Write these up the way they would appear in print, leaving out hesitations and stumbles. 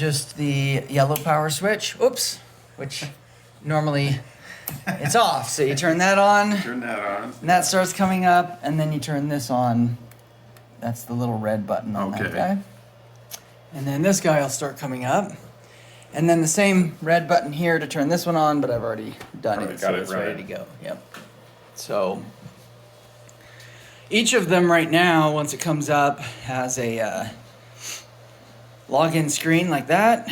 just the yellow power switch. Oops, which normally it's off. So you turn that on. Turn that on. And that starts coming up, and then you turn this on. That's the little red button on that Okay. guy. And then this guy will start coming up. And then the same red button here to turn this one on, but I've already done Already it, got so it it's ready to running. go. Yep. So each of them right now, once it comes up, has a login screen like that.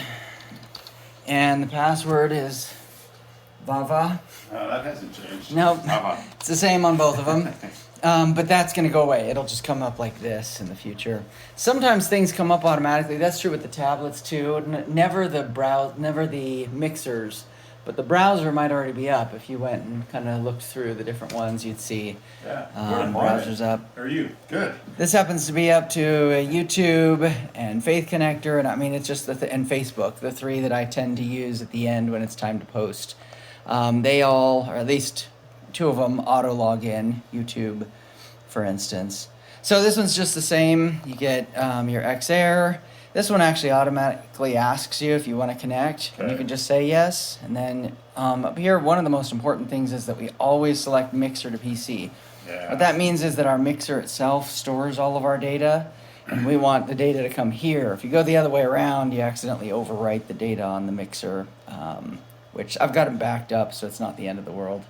And the password is Vava. That hasn't changed. Nope. Uh-huh. It's the same on both of them. But that's going to go away. It'll just come up like this in the future. Sometimes things come up automatically. That's true with the tablets too. Never the mixers, but the browser might already be up. If you went and kind of looked through the different ones, you'd see browsers up. How are you? Good. This happens to be up to YouTube and Faith Connector, and I mean it's just and Facebook, the three that I tend to use at the end when it's time to post. They all, or at least two of them, auto log in. YouTube, for instance. So this one's just the same. You get your Xair. This one actually automatically asks you if you want to connect, and you can just say yes. And then up here, one of the most important things is that we always select mixer to PC. Yeah. What that means is that our mixer itself stores all of our data, and we want the data to come here. If you go the other way around, you accidentally overwrite the data on the mixer, which I've got them backed up, so it's not the end of the world.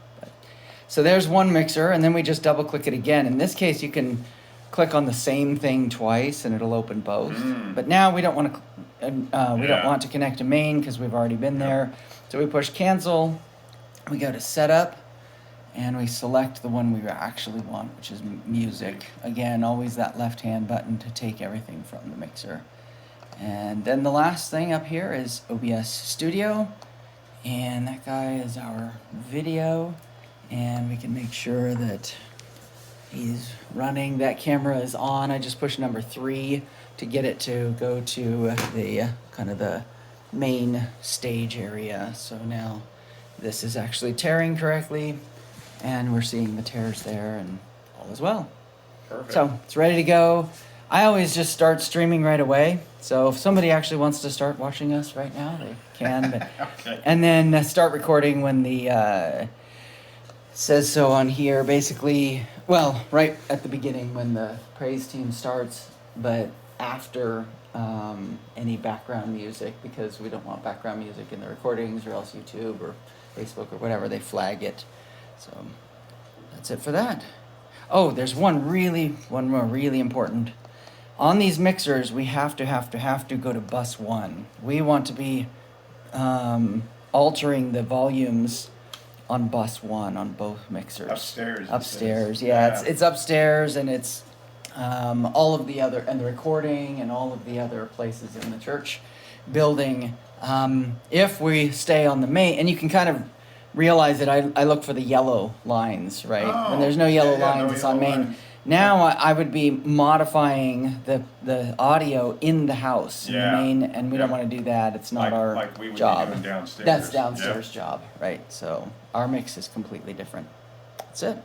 So there's one mixer, and then we just double click it again. In this case, you can click on the same thing twice, and it'll open both. But now we don't want to don't want to connect to main because we've already been there. So we push cancel. We go to setup, and we select the one we actually want, which is music. Again, always that left-hand button to take everything from the mixer. And then the last thing up here is OBS Studio, and that guy is our video. And we can make sure that he's running. That camera is on. I just pushed number 3 to get it to go to the kind of the main stage area. So now this is actually tearing correctly, and we're seeing the tears there, and all is well. Perfect. So it's ready to go. I always just start streaming right away. So if somebody actually wants to start watching us right now, they can. But, Okay. and then start recording when the says so on here. Basically, well, right at the beginning when the praise team starts, but after any background music, because we don't want background music in the recordings, or else YouTube or Facebook or whatever, they flag it. So that's it for that. Oh, there's one more really important. On these mixers, we have to go to bus 1. We want to be altering the volumes on bus 1 on both mixers. Upstairs. Upstairs, yeah. It's upstairs, and it's all of the other, and the recording and all of the other places in the church building. If we stay on the main, and you can kind of realize that I look for the yellow lines, right? Oh, When there's no yellow lines, no it's on yellow main. lines. Now I would be modifying the audio in the house, in the Yeah. main, and we don't Yeah. want to do that. It's not our like we would job. be doing downstairs. That's downstairs job, right? So our mix is completely different. That's it.